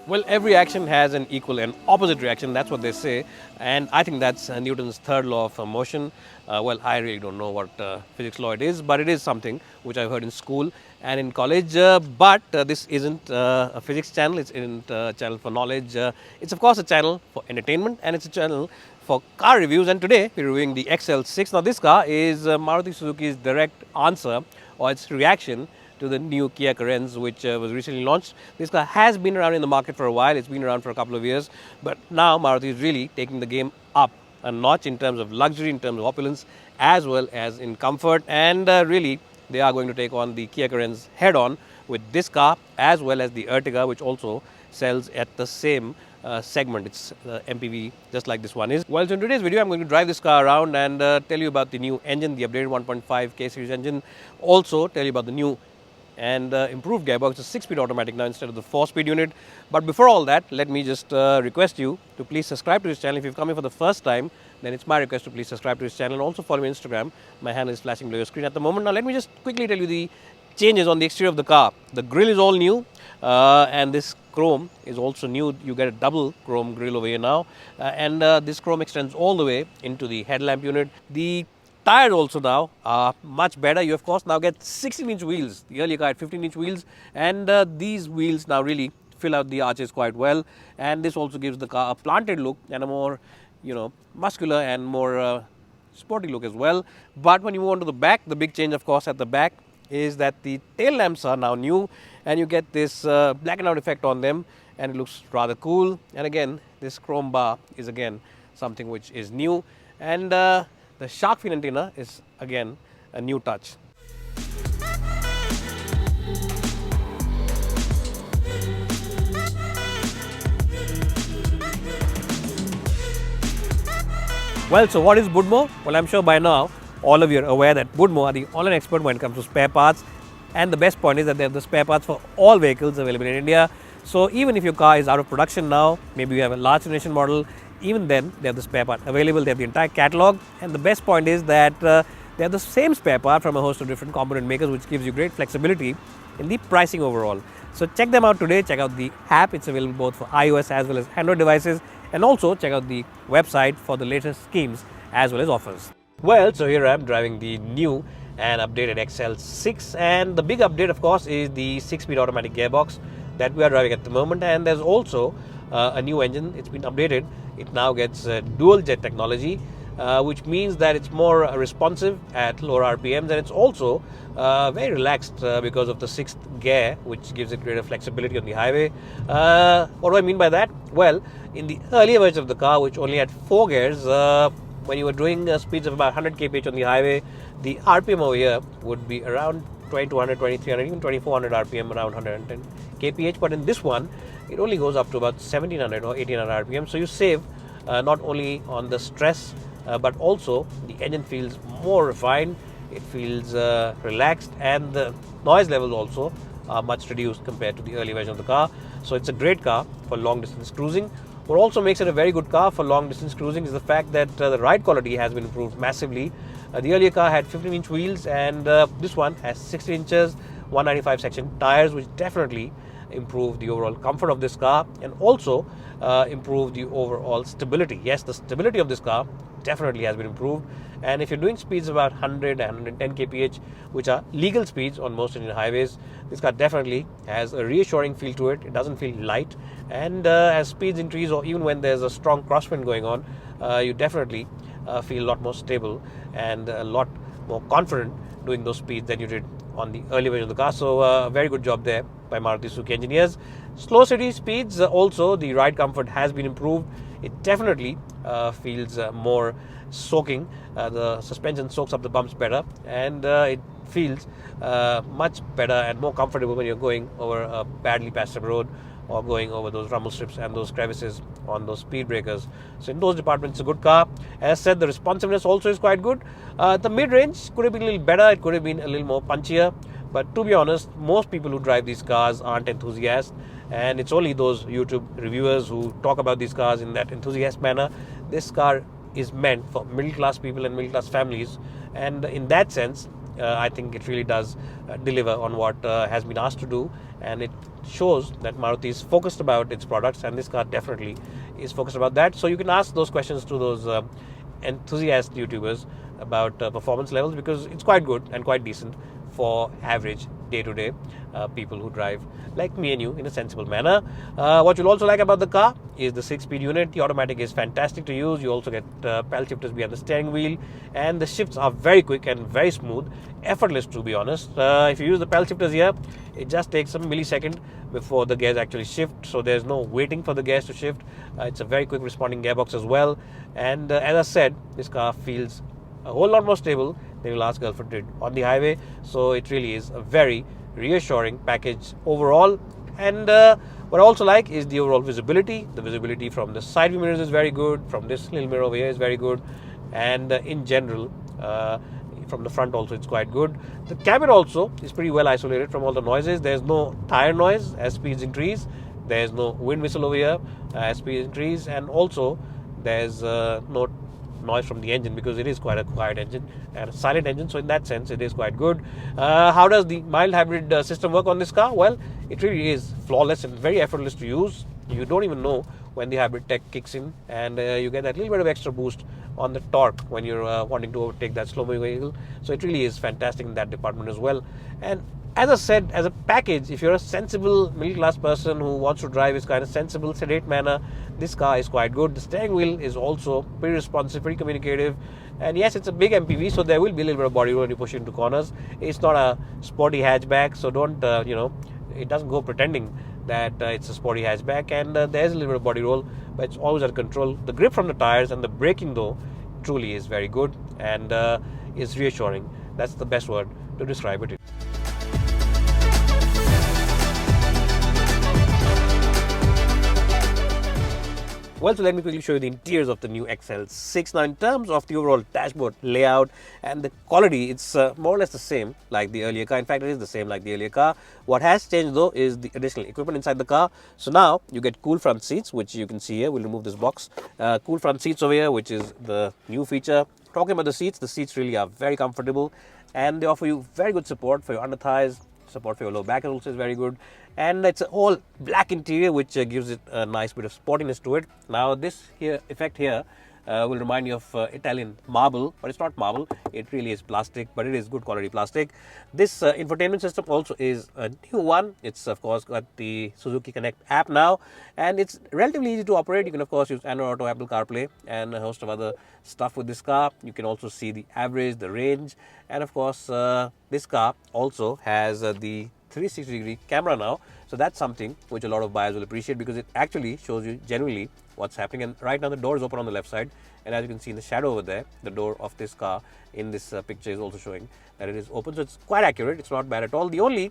Well, every action has an equal and opposite reaction. That's what they say. And I think that's Newton's third law of motion. Well, I really don't know what physics law it is, but it is something which I've heard in school and in college. But this isn't a physics channel. It isn't a channel for knowledge. It's, of course, a channel for entertainment, and it's a channel for car reviews. And today we're reviewing the XL6. Now, this car is Maruti Suzuki's direct answer, or its reaction to the new Kia Carens, which was recently launched. This car has been around in the market for a while. It's been around for a couple of years, but now Maruti is really taking the game up a notch in terms of luxury, in terms of opulence, as well as in comfort. And really, they are going to take on the Kia Carens head-on with this car, as well as the Ertiga, which also sells at the same segment. It's MPV, just like this one is. Well, so in today's video, I'm going to drive this car around and tell you about the new engine, the updated 1.5 K series engine. Also, tell you about the new and improved gearbox. It's a 6-speed automatic now instead of the 4-speed unit. But before all that, let me just request you to please subscribe to this channel. If you've come here for the first time, then it's my request to please subscribe to this channel. And also follow me on Instagram. My handle is flashing below your screen at the moment. Now let me just quickly tell you the changes on the exterior of the car. The grille is all new, and this chrome is also new. You get a double chrome grille over here now, and this chrome extends all the way into the headlamp unit. The tires also now are much better. You of course now get 16-inch wheels. The earlier car had 15-inch wheels, and these wheels now really fill out the arches quite well. And this also gives the car a planted look and a more, muscular and more sporty look as well. But when you move on to the back, the big change of course at the back is that the tail lamps are now new, and you get this blackened out effect on them, and it looks rather cool. And again, this chrome bar is again something which is new, and the shark fin antenna is again a new touch. Well, so what is Budmo? Well, I'm sure by now all of you are aware that Budmo are the online expert when it comes to spare parts, and the best point is that they have the spare parts for all vehicles available in India. So even if your car is out of production now, maybe you have a last generation model, even then they have the spare part available. They have the entire catalog, and the best point is that they have the same spare part from a host of different component makers, which gives you great flexibility in the pricing overall. So check them out today. Check out the app. It's available both for iOS as well as Android devices, and also check out the website for the latest schemes as well as offers. Well, so here I am driving the new and updated XL6, and the big update of course is the 6-speed automatic gearbox that we are driving at the moment. And there's also a new engine. It's been updated. It now gets dual jet technology, which means that it's more responsive at lower RPMs, and it's also very relaxed because of the 6th gear, which gives it greater flexibility on the highway. What do I mean by that? Well, in the earlier version of the car, which only had 4 gears, when you were doing speeds of about 100 kph on the highway, the RPM over here would be around 2200, 2300, even 2400 RPM, around 110 kph. But in this one, it only goes up to about 1700 or 1800 RPM. So you save not only on the stress, but also the engine feels more refined. It feels relaxed, and the noise levels also are much reduced compared to the early version of the car. So it's a great car for long distance cruising. What also makes it a very good car for long distance cruising is the fact that the ride quality has been improved massively. The earlier car had 15-inch wheels, and this one has 16 inches, 195 section tires, which definitely improve the overall comfort of this car, and also improve the overall stability. Yes, the stability of this car definitely has been improved. And if you're doing speeds about 100 and 110 kph, which are legal speeds on most Indian highways, this car definitely has a reassuring feel to it. It doesn't feel light, and as speeds increase, or even when there's a strong crosswind going on, you definitely feel a lot more stable and a lot more confident doing those speeds than you did on the early version of the car. So very good job there by Maruti Suzuki engineers. Slow city speeds, also the ride comfort has been improved. It definitely feels more soaking. The suspension soaks up the bumps better, and it feels much better and more comfortable when you're going over a badly patched road, or going over those rumble strips and those crevices on those speed breakers. So in those departments, it's a good car. As said, the responsiveness also is quite good. The mid-range could have been a little better. It could have been a little more punchier. But to be honest, most people who drive these cars aren't enthusiasts, and it's only those YouTube reviewers who talk about these cars in that enthusiast manner. This car is meant for middle-class people and middle-class families, and in that sense, I think it really does deliver on what has been asked to do, and it shows that Maruti is focused about its products, and this car definitely is focused about that. So you can ask those questions to those enthusiast YouTubers about performance levels, because it's quite good and quite decent for average day-to-day people who drive like me and you in a sensible manner. What you'll also like about the car is the 6-speed unit. The automatic is fantastic to use. You also get pedal shifters behind the steering wheel, and the shifts are very quick and very smooth, effortless to be honest. If you use the pedal shifters here, it just takes a millisecond before the gears actually shift, so there's no waiting for the gears to shift. It's a very quick responding gearbox as well, and as I said, this car feels a whole lot more stable than your last girlfriend did on the highway. So it really is a very reassuring package overall. And what I also like is the overall visibility. The visibility from the side view mirrors is very good, from this little mirror over here is very good, and in general from the front also it's quite good. The cabin also is pretty well isolated from all the noises. There's no tire noise as speeds increase, there's no wind whistle over here as speeds increase, and also there's no noise from the engine, because it is quite a quiet engine and a silent engine, so in that sense it is quite good. How does the mild hybrid system work on this car? Well, it really is flawless and very effortless to use. You don't even know when the hybrid tech kicks in, and you get that little bit of extra boost on the torque when you're wanting to overtake that slow-moving vehicle. So it really is fantastic in that department as well. And as I said, as a package, if you're a sensible middle-class person who wants to drive this kind of sensible, sedate manner, this car is quite good. The steering wheel is also pretty responsive, pretty communicative. And yes, it's a big MPV, so there will be a little bit of body roll when you push into corners. It's not a sporty hatchback, so don't, it doesn't go pretending that it's a sporty hatchback. And there's a little bit of body roll, but it's always under control. The grip from the tires and the braking, though, truly is very good and is reassuring. That's the best word to describe it. Well, so let me quickly show you the interiors of the new XL6. Now, in terms of the overall dashboard layout and the quality, it's more or less the same like the earlier car. In fact, it is the same like the earlier car. What has changed, though, is the additional equipment inside the car. So now you get cool front seats, which you can see here. We'll remove this box. Cool front seats over here, which is the new feature. Talking about the seats really are very comfortable, and they offer you very good support for your under thighs. Support for your low back also is very good, and it's a all black interior, which gives it a nice bit of sportiness to it. Now this here effect here will remind you of Italian marble, but it's not marble, it really is plastic, but it is good quality plastic. This infotainment system also is a new one. It's of course got the Suzuki Connect app now, and it's relatively easy to operate. You can of course use Android Auto, Apple CarPlay, and a host of other stuff with this car. You can also see the average, the range, and of course this car also has the 360-degree camera now. So that's something which a lot of buyers will appreciate, because it actually shows you genuinely what's happening. And right now the door is open on the left side, and as you can see in the shadow over there, the door of this car in this picture is also showing that it is open. So it's quite accurate, it's not bad at all. The only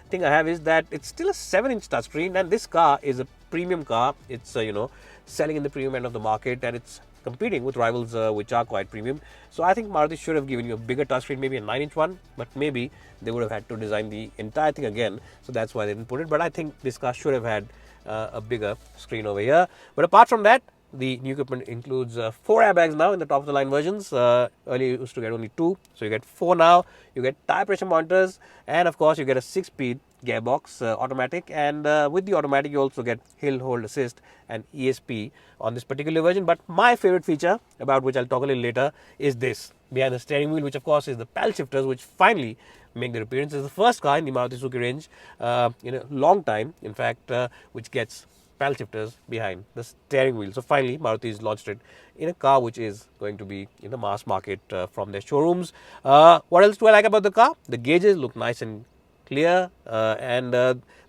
thing I have is that it's still a 7-inch touchscreen, and this car is a premium car. It's selling in the premium end of the market, and it's competing with rivals which are quite premium. So I think Maruti should have given you a bigger touchscreen, maybe a 9-inch one, but maybe they would have had to design the entire thing again, so that's why they didn't put it. But I think this car should have had a bigger screen over here. But apart from that, the new equipment includes 4 airbags now in the top of the line versions. Earlier you used to get only 2, so you get 4 now. You get tire pressure monitors, and of course you get a 6-speed gearbox automatic, and with the automatic you also get hill hold assist and ESP on this particular version. But my favorite feature, about which I'll talk a little later, is this behind the steering wheel, which of course is the pedal shifters, which finally make their appearance. It's the first car in the Maruti Suzuki range in a long time, in fact, which gets pedal shifters behind the steering wheel. So finally Maruti has launched it in a car which is going to be in the mass market from their showrooms. What else do I like about the car? The gauges look nice and clear, and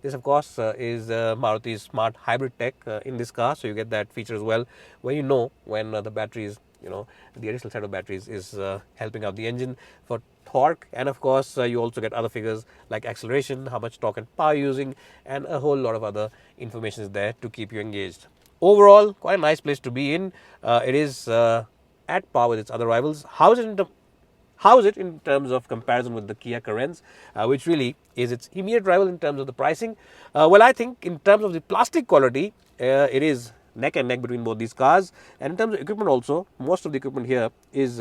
this of course is Maruti's smart hybrid tech in this car. So you get that feature as well, where you know when the batteries, the additional set of batteries is helping out the engine for torque, and of course you also get other figures like acceleration, how much torque and power you're using, and a whole lot of other information is there to keep you engaged. Overall, quite a nice place to be in. It is at par with its other rivals. How is it in terms of comparison with the Kia Carens, which really is its immediate rival in terms of the pricing? Well, I think in terms of the plastic quality, it is neck and neck between both these cars, and in terms of equipment also, most of the equipment here is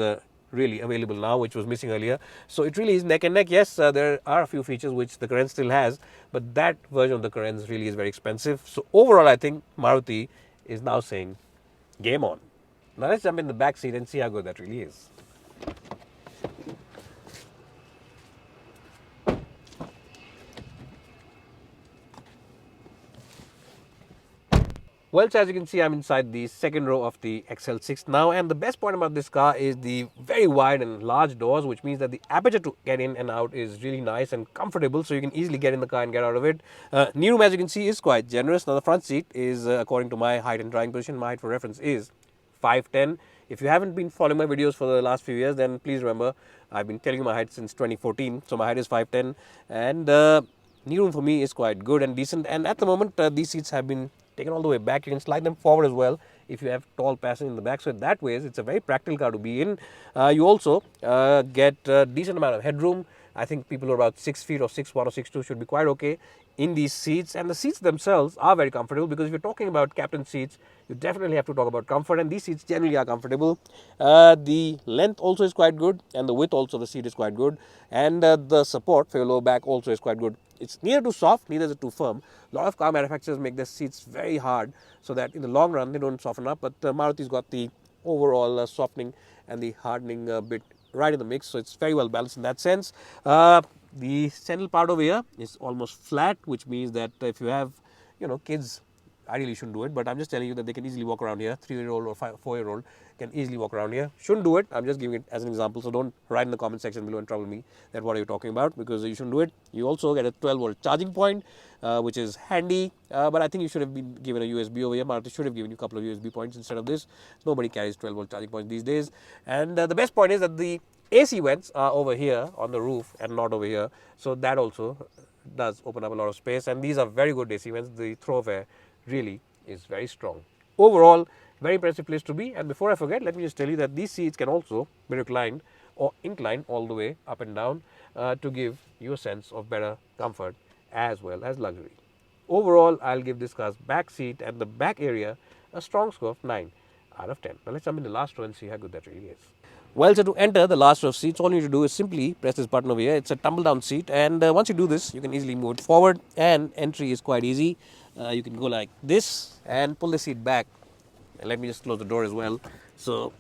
really available now, which was missing earlier. So it really is neck and neck. Yes, there are a few features which the Carens still has, but that version of the Carens really is very expensive. So overall, I think Maruti is now saying, game on. Now let's jump in the back seat and see how good that really is. Well, so as you can see, I'm inside the second row of the XL6 now, and the best point about this car is the very wide and large doors, which means that the aperture to get in and out is really nice and comfortable, so you can easily get in the car and get out of it. Knee room, as you can see, is quite generous. Now, the front seat is, according to my height and driving position, my height for reference is 5'10". If you haven't been following my videos for the last few years, then please remember, I've been telling you my height since 2014, so my height is 5'10", and knee room for me is quite good and decent. And at the moment, these seats have been taken all the way back. You can slide them forward as well if you have tall passengers in the back. So in that way, it's a very practical car to be in. You also get a decent amount of headroom. I think people who are about 6 feet or 6'1" or 6'2" should be quite okay in these seats. And the seats themselves are very comfortable, because if you're talking about captain seats, you definitely have to talk about comfort, and these seats generally are comfortable. The length also is quite good, and the width also of the seat is quite good, and the support for your lower back also is quite good. It's neither too soft, neither is it too firm. A lot of car manufacturers make their seats very hard so that in the long run they don't soften up, but Maruti's got the overall softening and the hardening bit right in the mix, so it's very well balanced in that sense. The central part over here is almost flat, which means that if you have, kids, ideally you shouldn't do it, but I'm just telling you that they can easily walk around here. 3-year-old or 4-year-old can easily walk around here. Shouldn't do it. I'm just giving it as an example, so don't write in the comment section below and trouble me that what are you talking about, because you shouldn't do it. You also get a 12-volt charging point, which is handy, but I think you should have been given a USB over here. Maruti should have given you a couple of USB points instead of this. Nobody carries 12-volt charging points these days. And the best point is that the AC vents are over here on the roof and not over here, so that also does open up a lot of space, and these are very good AC vents. The throw of air really is very strong. Overall, very impressive place to be. And before I forget, let me just tell you that these seats can also be reclined or inclined all the way up and down to give you a sense of better comfort as well as luxury. Overall, I'll give this car's back seat and the back area a strong score of 9 out of 10. Now let's jump in the last row and see how good that really is. Well, so to enter the last row of seats, all you need to do is simply press this button over here. It's a tumble down seat, and once you do this, you can easily move it forward, and entry is quite easy. You can go like this and pull the seat back. And let me just close the door as well, so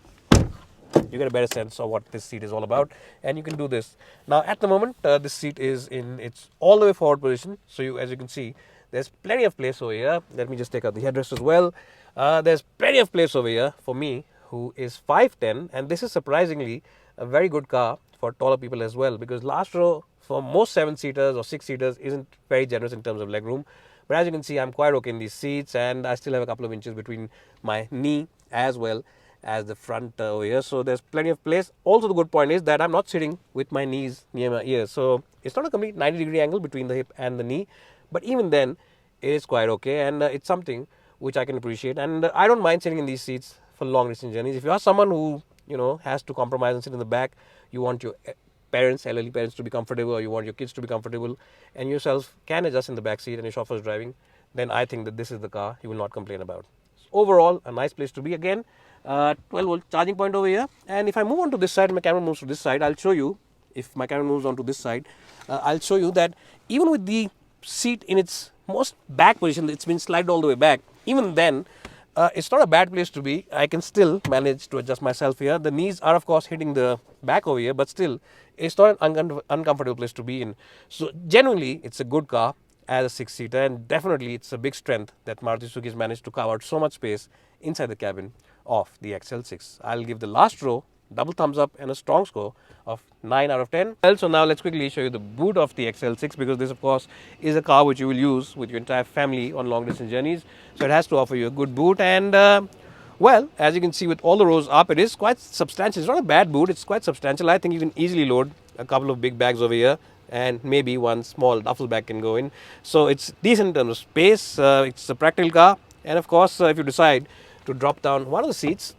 you get a better sense of what this seat is all about. And you can do this. Now at the moment, this seat is in its all the way forward position, so as you can see, there's plenty of place over here. Let me just take out the headrest as well. There's plenty of place over here for me, who is 5'10", and this is surprisingly a very good car for taller people as well, because last row for most 7-seaters or 6-seaters isn't very generous in terms of legroom. But as you can see, I'm quite okay in these seats, and I still have a couple of inches between my knee as well as the front over here, so there's plenty of place. Also, the good point is that I'm not sitting with my knees near my ears, so it's not a complete 90-degree angle between the hip and the knee, but even then it is quite okay, and it's something which I can appreciate. And I don't mind sitting in these seats for long distance journeys. If you are someone who has to compromise and sit in the back, you want your elderly parents to be comfortable, or you want your kids to be comfortable, and yourself can adjust in the back seat and your chauffeur is driving, then I think that this is the car you will not complain about. So overall, a nice place to be. Again, 12-volt charging point over here. And if I move on to this side, my camera moves to this side, I'll show you. If my camera moves on to this side, I'll show you that even with the seat in its most back position, it's been slid all the way back, even then it's not a bad place to be. I can still manage to adjust myself here. The knees are of course hitting the back over here, but still it's not an uncomfortable place to be in. So genuinely, it's a good car as a 6-seater, and definitely it's a big strength that Maruti Suzuki has managed to carve out so much space inside the cabin of the XL6. I'll give the last row double thumbs up and a strong score of 9 out of 10. Well, so now let's quickly show you the boot of the XL6, because this of course is a car which you will use with your entire family on long distance journeys. So it has to offer you a good boot, and well, as you can see with all the rows up, it is quite substantial. It's not a bad boot, it's quite substantial. I think you can easily load a couple of big bags over here, and maybe one small duffel bag can go in. So it's decent in terms of space. It's a practical car, and of course if you decide to drop down one of the seats,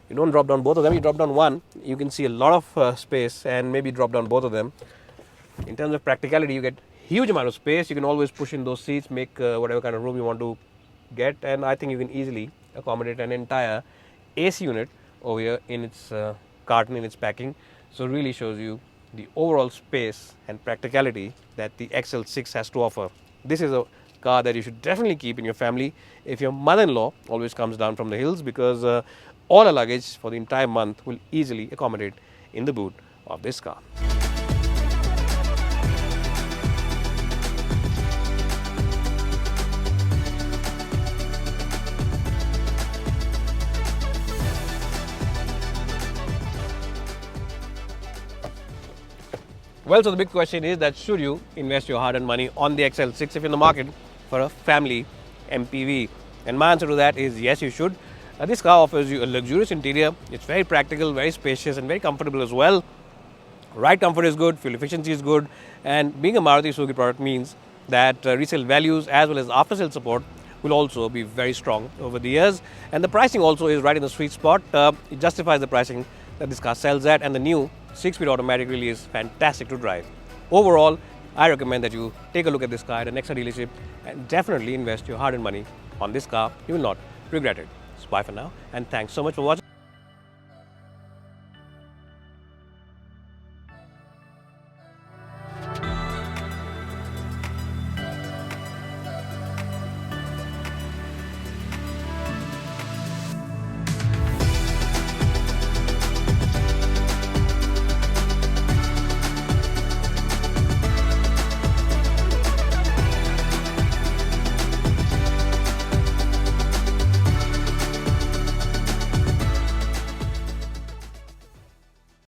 you don't drop down both of them, you drop down one, you can see a lot of space, and maybe drop down both of them. In terms of practicality, you get huge amount of space. You can always push in those seats, make whatever kind of room you want to get, and I think you can easily accommodate an entire AC unit over here in its carton in its packing. So really shows you the overall space and practicality that the XL6 has to offer. This is a car that you should definitely keep in your family if your mother-in-law always comes down from the hills, because all her luggage for the entire month will easily accommodate in the boot of this car. Well, so the big question is that should you invest your hard-earned money on the XL6 if you're in the market for a family MPV? And my answer to that is yes, you should. This car offers you a luxurious interior. It's very practical, very spacious, and very comfortable as well. Ride comfort is good, fuel efficiency is good, and being a Maruti Suzuki product means that resale values as well as after-sale support will also be very strong over the years. And the pricing also is right in the sweet spot. It justifies the pricing that this car sells at, and the new 6-speed automatic really is fantastic to drive. Overall, I recommend that you take a look at this car at an Nexa dealership and definitely invest your hard-earned money on this car. You will not regret it. So bye for now, and thanks so much for watching.